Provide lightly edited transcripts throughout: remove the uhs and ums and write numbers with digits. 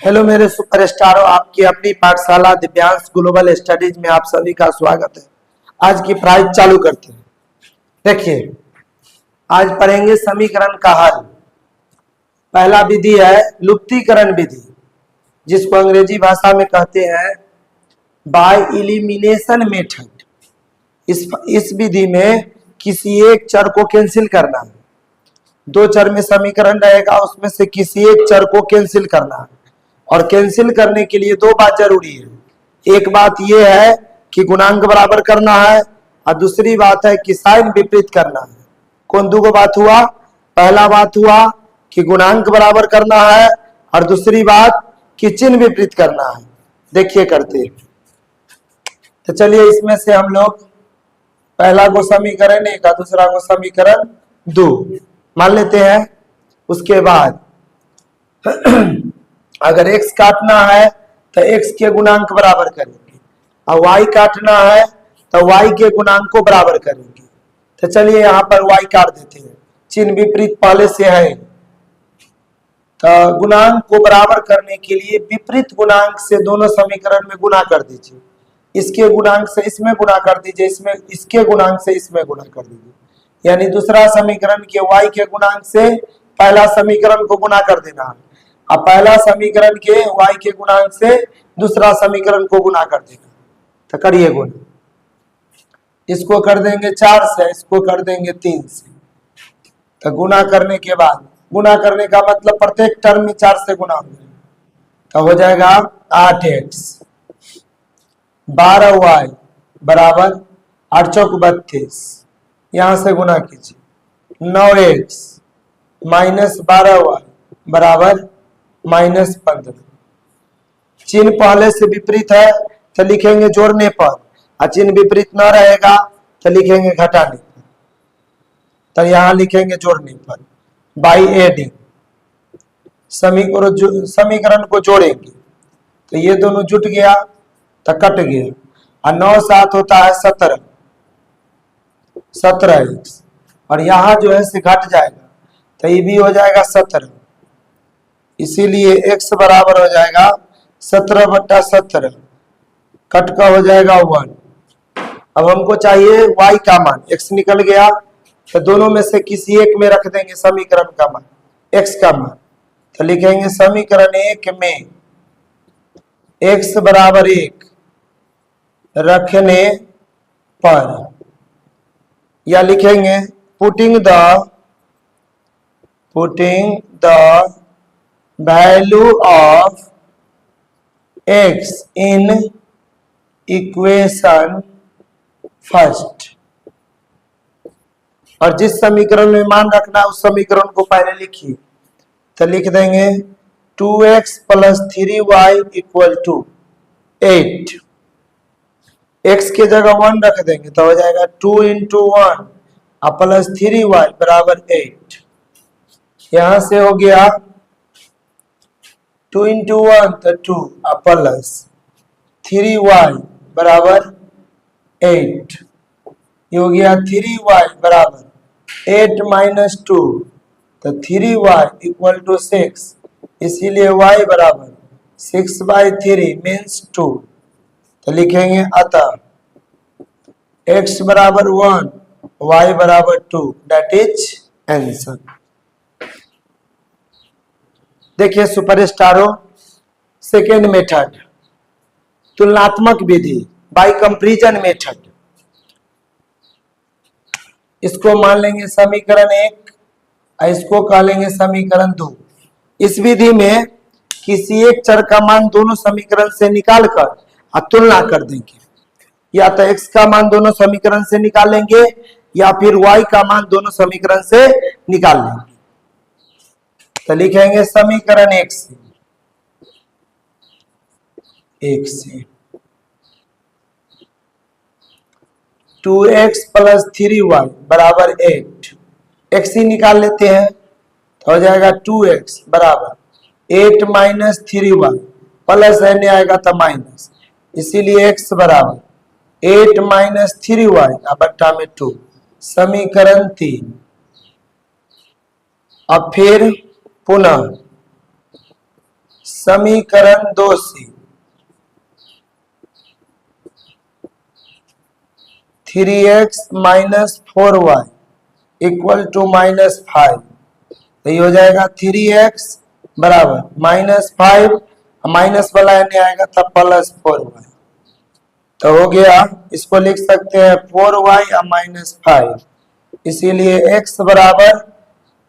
Hello मेरे सुपरस्टारों, आपकी अपनी पाठशाला दिव्यांश ग्लोबल स्टडीज में आप सभी का स्वागत है। आज की पढ़ाई चालू करते हैं। देखिए, आज पढ़ेंगे समीकरण का हल। पहला विधि है लुप्तीकरण विधि, जिसको अंग्रेजी भाषा में कहते हैं बाय इलिमिनेशन मेथड। इस विधि में किसी एक चर को कैंसिल करना है। दो चर में समीकरण रहेगा, उसमें से किसी एक चर को कैंसिल करना है। और कैंसिल करने के लिए दो बात जरूरी है। एक बात यह है कि गुणांक बराबर करना है, और दूसरी बात है कि साइन विपरीत करना है। कौन दो बात हुआ? पहला बात हुआ कि गुणांक बराबर करना है, और दूसरी बात कि चिन्ह विपरीत करना है। देखिए करते। तो चलिए, इसमें से हम लोग पहला को समीकरण 1 और दूसरा को समीकरण 2 मान लेते हैं। उसके बाद अगर x काटना है तो x के गुणांक बराबर करेंगे, और y काटना है तो y के गुणांक को बराबर करेंगे। तो चलिए यहाँ पर y काट देते हैं, चिन्ह विपरीत पहले से है। तो गुणांक को बराबर करने के लिए विपरीत गुणांक से दोनों समीकरण में गुणा कर दीजिए। इसके गुणांक से इसमें गुणा कर दीजिए, इसमें इसके गुणांक से इसमें गुणा कर दीजिए। यानी दूसरा समीकरण के y के गुणांक से पहला समीकरण को गुणा कर देना है, अब पहला समीकरण के y के गुणांक से दूसरा समीकरण को गुणा कर देना। तो करिए गुणा। इसको कर देंगे 4 से, इसको कर देंगे 3 से। तो गुणा करने के बाद, गुणा करने का मतलब प्रत्येक टर्म में 4 से गुणा हो जाएगा। तो हो जाएगा 8x 12y बराबर 8 चौक 32। यहां से गुणा कीजिए। 9x माइनस 12y बराबर -15। चिन्ह पहले से विपरीत है तो लिखेंगे जोड़ने पर, और चिन्ह विपरीत न रहेगा तो लिखेंगे घटाने पर। तो यहां लिखेंगे जोड़ने पर। बाई एडिंग समीकरण को जोड़ेंगे तो ये दोनों जुट गया तो कट गया, और 9 7 होता है 17x, और यहां जो है से घट जाएगा तो ये भी हो जाएगा 17। इसीलिए x बराबर हो जाएगा 17/17, कट का हो जाएगा 1। अब हमको चाहिए y का मान। x निकल गया तो दोनों में से किसी एक में रख देंगे समीकरण का मान, x का मान। तो लिखेंगे समीकरण 1 में x बराबर 1 रखने पर, या लिखेंगे putting the value of x in equation first. और जिस समीकरण में मान रखना है उस समीकरण को पहले लिखिए। तो लिख देंगे 2x + 3y = 8। x के जगह 1 रख देंगे तो हो जाएगा 2 × 1 + 3y बराबर 8। यहां से हो गया 2 × 1 तो 2 प्लस 3y बराबर 8। ये हो गया 3y बराबर 8 - 2 तो 3y = 6। इसीलिए y बराबर 6/3 मीन्स 2। तो लिखेंगे अतः x बराबर 1 y बराबर 2, दैट इज आंसर। देखिए सुपरस्टारों, सेकेंड मेथड तुलनात्मक विधि बाय कंपैरिजन मेथड। इसको मान लेंगे समीकरण 1 और इसको कह लेंगे समीकरण 2। इस विधि में किसी एक चर का मान दोनों समीकरण से निकालकर तुलना कर देंगे। या तो x का मान दोनों समीकरण से निकाल लेंगे, या फिर y का मान दोनों समीकरण से निकाल लेंगे। तो लिखेंगे समीकरण 1 से 2x + 3y बराबर 8। x ही निकाल लेते हैं तो हो जाएगा 2x बराबर 8 - 3y, प्लस n आएगा तो माइनस। इसीलिए x बराबर 8 - 3y बट्टा में 2, समीकरण 3। अब फिर पुनः समीकरण 2 से 3x minus 4y equal to -5, तो ये हो जाएगा 3x बराबर -5, माइनस वाला यानी आएगा तब +4y, तो हो गया। इसको लिख सकते हैं 4y और -5, इसीलिए x बराबर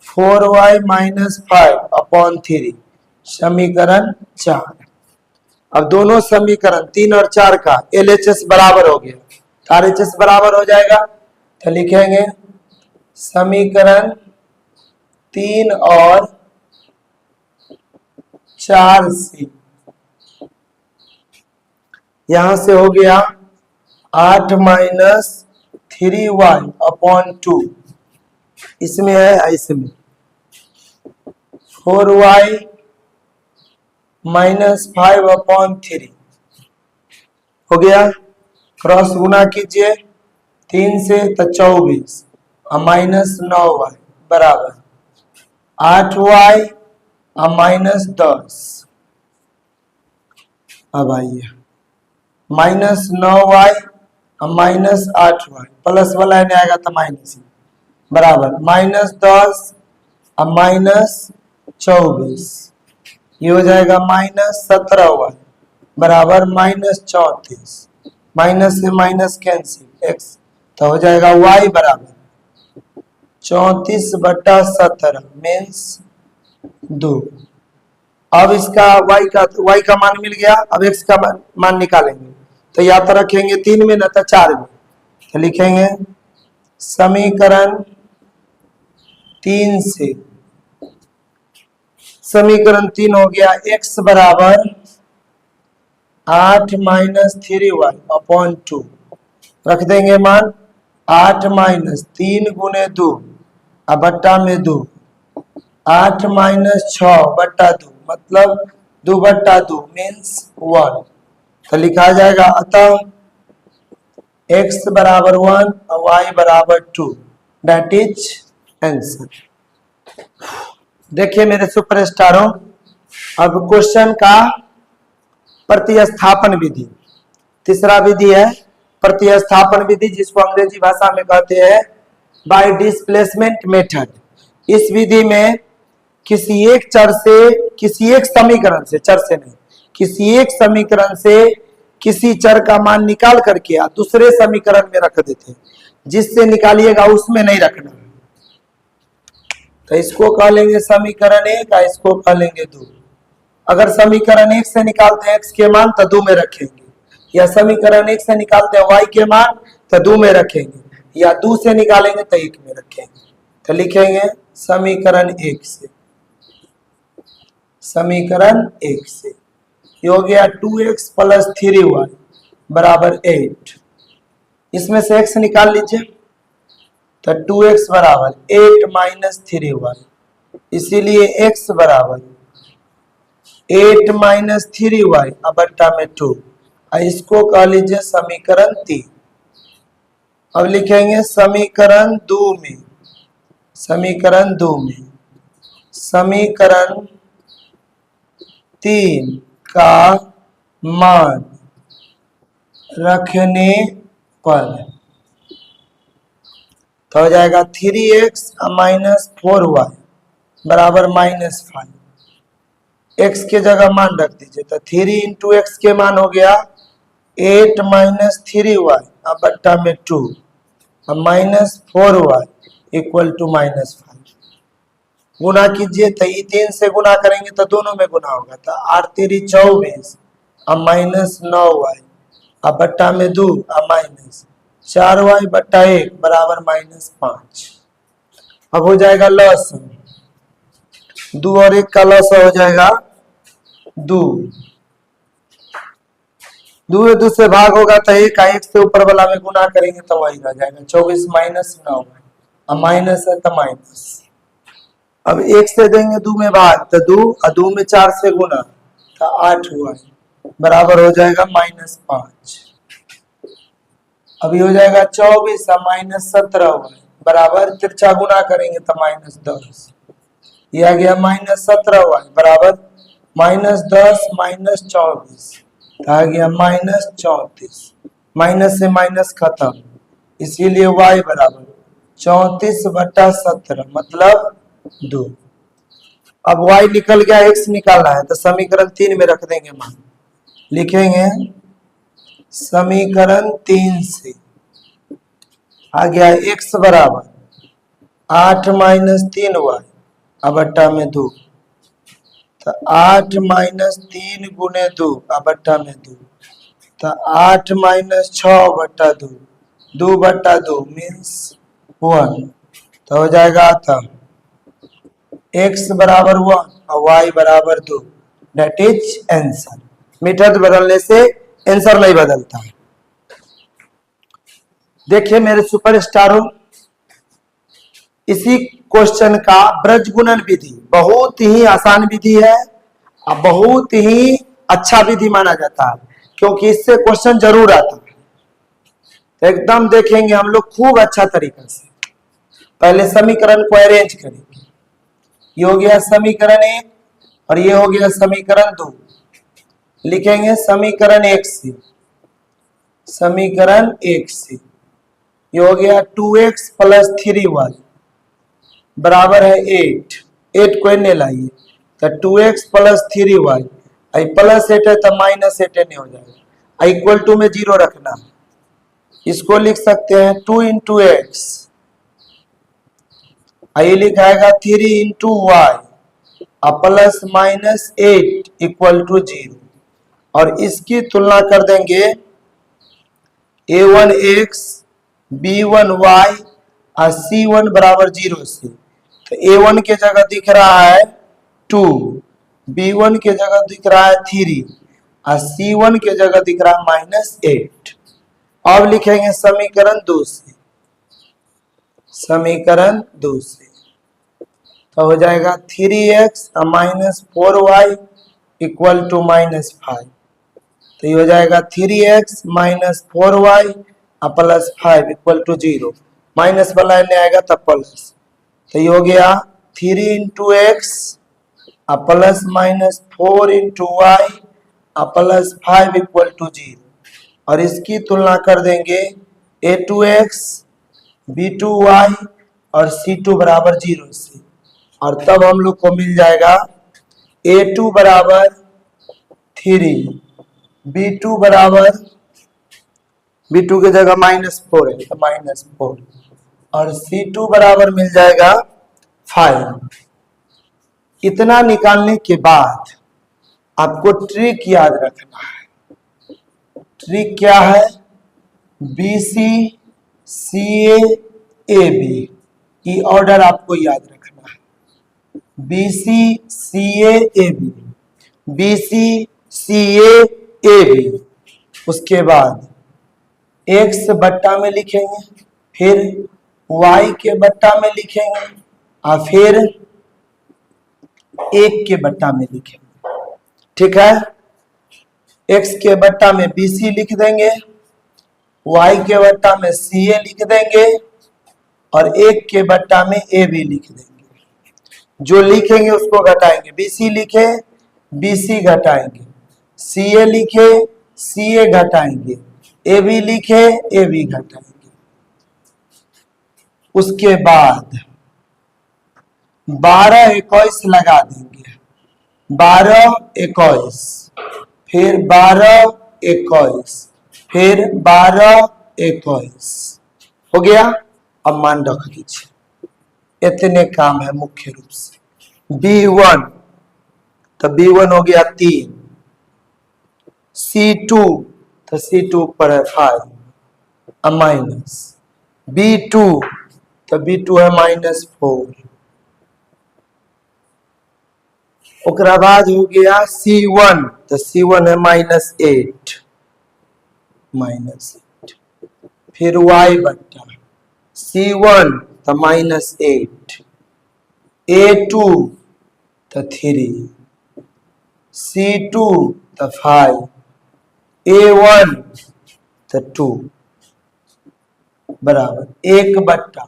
4y -5 3, समीकरण 4। अब दोनों समीकरण 3 और 4 का LHS बराबर हो गया, RHS बराबर हो जाएगा, तो लिखेंगे समीकरण 3 और 4 से यहां से हो गया 8 - 3y/2, इसमें है, इसमें 4y -5/3 हो गया। क्रॉस गुना कीजिए 3 से तो 24 और -9y बराबर 8y और -10। अब आइए -9y और -8y, प्लस वाला नहीं आएगा तो माइनस बराबर -10 और -24, ये हो जाएगा -17y बराबर -34, माइनस से माइनस कैंसिल x, तो हो जाएगा y बराबर 34/17 मीन्स 2। अब इसका y का मान मिल गया, अब x का मान निकालेंगे, तो या तो रखेंगे 3 में न तो 4 में, तो लिखेंगे समीकरण 3 से समीकरण 3 हो गया x बराबर 8 - 3y/2, रख देंगे मान 8 - 3 × 2 और बट्टा में 2, 8 - 6/2 मतलब 2/2 मीन्स 1, तो लिखा जाएगा अतः x बराबर 1 और y बराबर 2, दैट इज आंसर। देखिए मेरे सुपरस्टारों, अब क्वेश्चन का प्रतिस्थापन विधि, तीसरा विधि है प्रतिस्थापन विधि, जिसको अंग्रेजी भाषा में कहते हैं बाय डिस्प्लेसमेंट मेथड। इस विधि में किसी एक चर से, किसी एक समीकरण से, चर से नहीं, किसी एक समीकरण से किसी चर का मान निकाल करके आप दूसरे समीकरण में रख देते हैं, जिससे निकालिएगा उसमें नहीं रखना, तो इसको कह लेंगे समीकरण 1 और इसको कह लेंगे 2। अगर समीकरण 1 से निकालते हैं x के मान तो 2 में रखेंगे, या समीकरण 1 से निकालते हैं y के मान तो 2 में रखेंगे, या 2 से निकालेंगे तो 1 में रखेंगे, तो लिखेंगे समीकरण 1 से, समीकरण 1 से ये हो गया 2x + 3y बराबर 8, इसमें से x निकाल लीजिए, तो 2x बराबर 8 - 3y, इसीलिए x बराबर 8 - 3y और बट्टा में 2, और इसको कह लीजिए समीकरण 3। अब लिखेंगे समीकरण 2 में, समीकरण 2 में समीकरण 3 का मान रखने पर तो हो जाएगा 3x - 4y बराबर -5, x के जगह मान रख दीजिए, तो 3 × x के मान हो गया 8 - 3y और बट्टा में 2 और -4y इक्वल टू -5। गुना कीजिए, तो ये 3 से गुना करेंगे तो दोनों में गुना होगा, तो 8 × 3 = 24 और -9y और बट्टा में 2 और -4y बट्टा 1 बराबर -5। अब हो जाएगा लॉस, 2 और 1 का लॉस हो जाएगा 2, 2 में 2 से भाग होगा तो 1 से ऊपर वाला में गुना करेंगे तो वही रह जाएगा 24 - 9 और माइनस है तो माइनस। अब 1 से देंगे 2 में भाग तो 2 और 2 में 4 से गुना तो 8 हुआ, बराबर हो जाएगा -5। अभी हो जाएगा 24 और -17 हुआ, बराबर तिरछा गुना करेंगे तो -10, ये आ गया -17 हुआ बराबर -10 -24 आ गया -34। माइनस से माइनस खत्म, इसीलिए y बराबर 34/17 मतलब 2। अब y निकल गया, x निकालना है तो समीकरण 3 में रख देंगे मान। लिखेंगे समीकरण 3 से आ गया x बराबर 8 - 3y अब बट्टा में 2, तो 8 - 3 गुने 2 अब बट्टा में 2, तो 8 - 6/2, 2/2 मीन्स 1, तो हो जाएगा था x बराबर 1 और y बराबर 2, डेट इज आंसर। मेथड बदलने से आंसर नहीं बदलता है। देखिए मेरे सुपरस्टारों, इसी क्वेश्चन का ब्रज गुणन विधि बहुत ही आसान विधि है और बहुत ही अच्छा विधि माना जाता है, क्योंकि इससे क्वेश्चन जरूर आता है। तो एकदम देखेंगे हम लोग खूब अच्छा तरीका से। पहले समीकरण को अरेंज करेंगे, ये हो गया समीकरण 1 और ये हो गया समीकरण 2। लिखेंगे समीकरण 1 से, समीकरण 1 से ये हो गया 2x + 3y बराबर है 8। 8 को इन्हें लाइए तो 2x + 3y, +8 है तो -8 नहीं हो जाएगा, इक्वल टू में 0 रखना। इसको लिख सकते हैं 2 × x, ये लिखाएगा 3 × y +-8 = 0। और इसकी तुलना कर देंगे a1x b1y और c1 बराबर 0 से, तो a1 के जगह दिख रहा है 2, b1 के जगह दिख रहा है 3 और c1 के जगह दिख रहा है -8। अब लिखेंगे समीकरण 2 से, समीकरण 2 से तो हो जाएगा 3x - 4y = -5। तो ये हो जाएगा 3x - 4y +5 = 0। माइनस वाला इन्हें आएगा तब प्लस, तो ये हो गया 3 × x +-4 × y +5 = 0। और इसकी तुलना कर देंगे a2x b2y और c2 बराबर 0 से, और तब हम लोग को मिल जाएगा a2 बराबर 3, b2 बराबर, b2 की जगह -4 है तो -4, और c2 बराबर मिल जाएगा 5। इतना निकालने के बाद आपको ट्रिक याद रखना है। ट्रिक क्या है? BC CA AB की ऑर्डर आपको याद रखना है। BC CA AB, BC CA AB, उसके बाद x बट्टा में लिखेंगे, फिर y के बट्टा में लिखेंगे और फिर 1 के बट्टा में लिखेंगे। ठीक है, x के बट्टा में BC लिख देंगे, y के बट्टा में CA लिख देंगे और 1 के बट्टा में AB लिख देंगे। जो लिखेंगे उसको घटाएंगे, BC लिखे BC घटाएंगे, CA लिखे CA घटाएंगे, AB लिखे AB घटाएंगे। उसके बाद 12 21 लगा देंगे, 12 21, फिर 12 21, फिर 12 21 हो गया। अब मान रख दीजिए, इतने काम है मुख्य रूप से। B1 तो B1 हो गया 3, C2 तो C2 ऊपर है 5 माइनस, B2 तो B2 है -4। उसके बाद हो गया C1 तो C1 है -8, फिर y बट्टा C1 तो -8, A2 तो 3, C2 तो 5, A1 तो 2 बराबर 1 बट्टा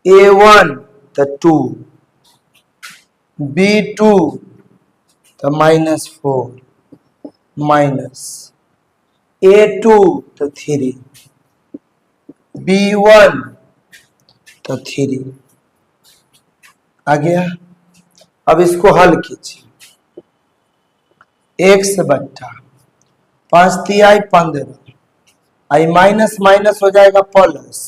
A1 तो 2, B2 तो -4 माइनस A2 तो 3 B1 तो 3 आ गया। अब इसको हल कीजिए। x बट्टा 5 तिहाई 15 आई माइनस माइनस हो जाएगा प्लस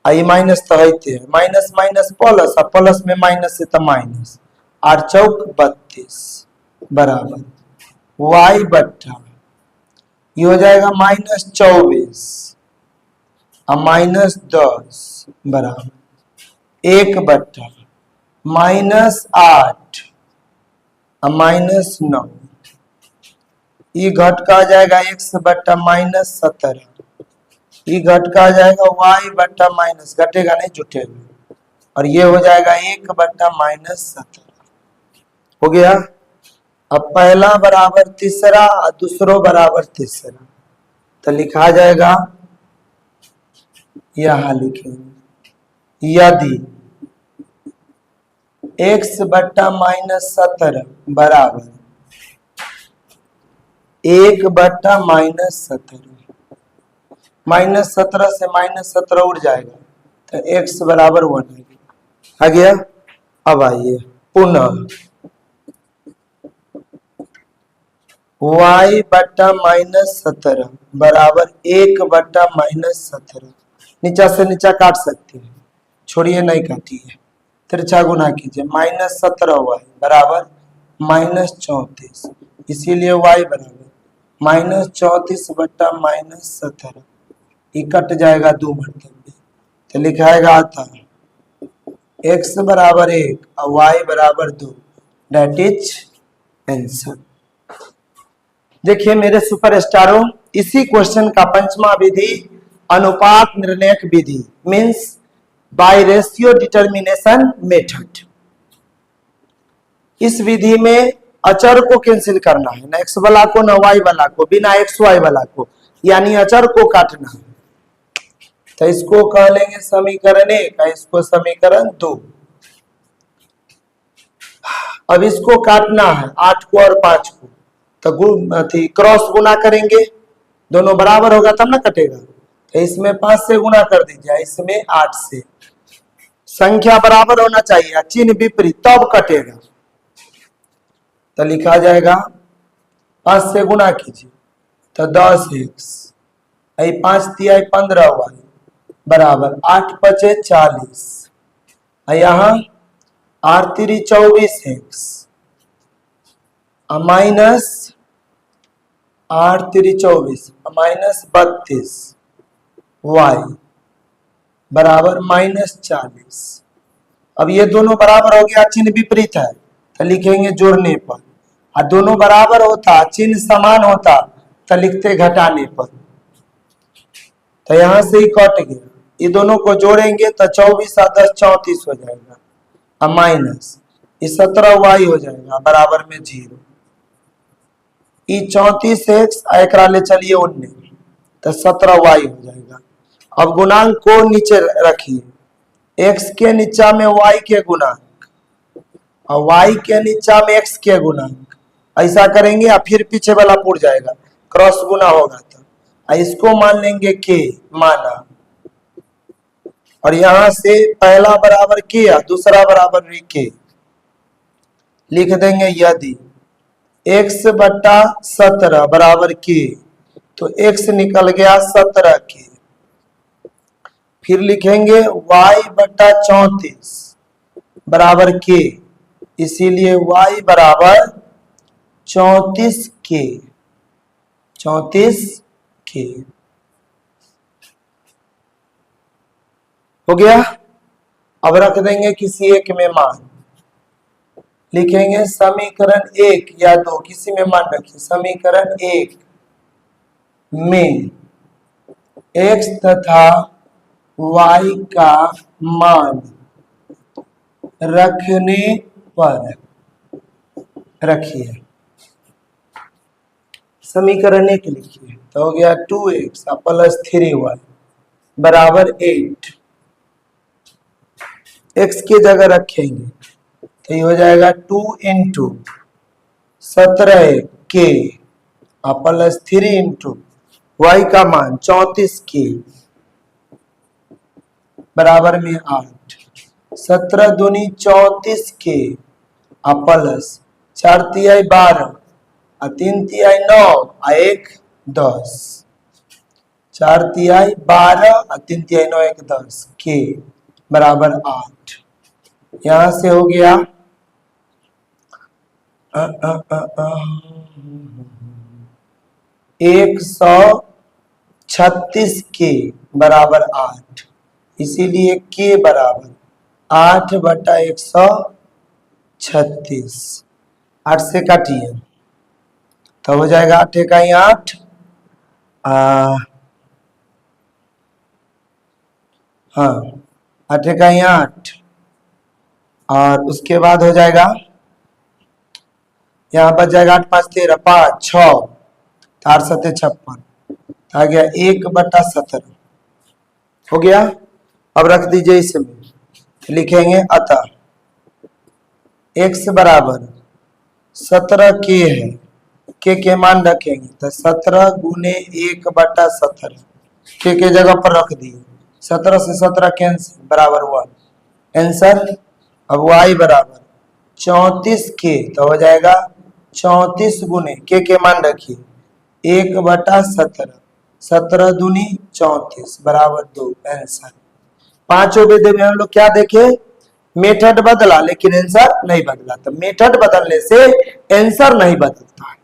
आई माइनस तो होते हैं माइनस माइनस प्लस और प्लस में माइनस से तो माइनस 8 चौक 32 बराबर y बट्टा ये हो जाएगा -24 और -10 बराबर 1 बट्टा -8 और -9 ये घट का आ जाएगा x बट्टा -17 ये घट का आ जाएगा y बट्टा माइनस घटेगा नहीं जुटेगा और ये हो जाएगा 1 बट्टा -17 हो गया। अब पहला बराबर तीसरा और दूसरो बराबर तीसरा तो लिखा जाएगा यहां लिखेंगे यदि x बट्टा -17 बराबर 1 बट्टा -17 -17 से -17 उड़ जाएगा तो x बराबर 1 आ गया। अब आइए पुनः y बट्टा -17 बराबर 1 बट्टा -17 नीचा से नीचा काट सकते हैं छोड़िए नहीं काटिए तिरछा गुना कीजिए -17y बराबर -34 इसीलिए y बराबर -34 बट्टा -17 ये कट जाएगा 2 मरतबे तो लिखाएगा आता x बराबर 1 और y बराबर 2 डेट इज आंसर। देखिए मेरे सुपरस्टारों इसी क्वेश्चन का पंचमा विधि अनुपात निर्णयक विधि means by ratio determination method. इस विधि में अचर को कैंसिल करना है ना x वाला को ना y वाला को बिना x y वाला को यानी अचर को काटना है तो इसको कह लेंगे समीकरण 1 इसको समीकरण 2। अब इसको काटना है 8 को और 5 को तो क्रॉस गुना करेंगे दोनों बराबर होगा तब ना कटेगा तो इसमें 5 से गुना कर दीजिए इसमें 8 से संख्या बराबर होना चाहिए चिन्ह विपरीत तब कटेगा तो लिखा जाएगा 5 से गुना कीजिए तो 10x 5 तिहाई 15y बराबर 8 पचे 40 यहाँ 8 तिरी 24x माइनस 8 तिरी 24 माइनस 32 y बराबर -40। अब ये दोनों बराबर हो गया चिन्ह विपरीत है तो लिखेंगे जोड़ने पर और दोनों बराबर होता चिन्ह समान होता तो लिखते घटाने पर तो यहां से ही कट गया ये दोनों को जोड़ेंगे तो 24 और 10 34 हो जाएगा और माइनस ये 17y हो जाएगा बराबर में 0 ये 34x एकरा ले चलिए 19 तो 17y हो जाएगा। अब गुणांक को नीचे रखिए x के नीचा में y के गुणांक और y के नीचा में x के गुणांक ऐसा करेंगे और फिर पीछे वाला पूर जाएगा क्रॉस गुना होगा तो इसको मान लेंगे k माना और यहां से पहला बराबर k दूसरा बराबर भी k लिख देंगे यदि x बट्टा 17 बराबर k तो x निकल गया 17 k फिर लिखेंगे y बट्टा 34 बराबर k इसीलिए y बराबर 34 k हो गया। अब रख देंगे किसी एक में मान लिखेंगे समीकरण 1 या 2 किसी में मान रखिए समीकरण 1 में x तथा y का मान रखने पर रखिए समीकरण 1 लिखिए तो हो गया 2x प्लस 3y बराबर 8 x की जगह रखेंगे तो ये हो जाएगा 2 इंटू 17 के प्लस 3 इंटू वाई का मान 34 के बराबर में 8। 17 दूनी 34 के प्लस 4 तिहाई 12 और 3 तिहाई 9 और 1 10। 4 तिहाई 12 और 3 तिहाई 9 1 10 के बराबर 8। यहां से हो गया 136 के बराबर 8, इसीलिए के बराबर 8/136। 8 से काटिए तो हो जाएगा 8 इकाई 8, हाँ 8 इकाई 8 और उसके बाद हो जाएगा यहाँ बच जाएगा 8 5 13 5 6 4 7 56 आ गया 1/17 हो गया। अब रख दीजिए इसमें, लिखेंगे अतः x बराबर 17 के है, के मान रखेंगे तो 17 गुने 1/17 के जगह पर रख दिए, 17 से 17 कैंसिल बराबर 1 आंसर। अब y बराबर 34 के तो हो जाएगा 34 गुने के मान रखिए 1/17, 17 दूनी 34 बराबर 2 आंसर। पांचों विधि में हम लोग क्या देखे, मेथड बदला लेकिन आंसर नहीं बदला, तो मेथड बदलने से आंसर नहीं बदलता है।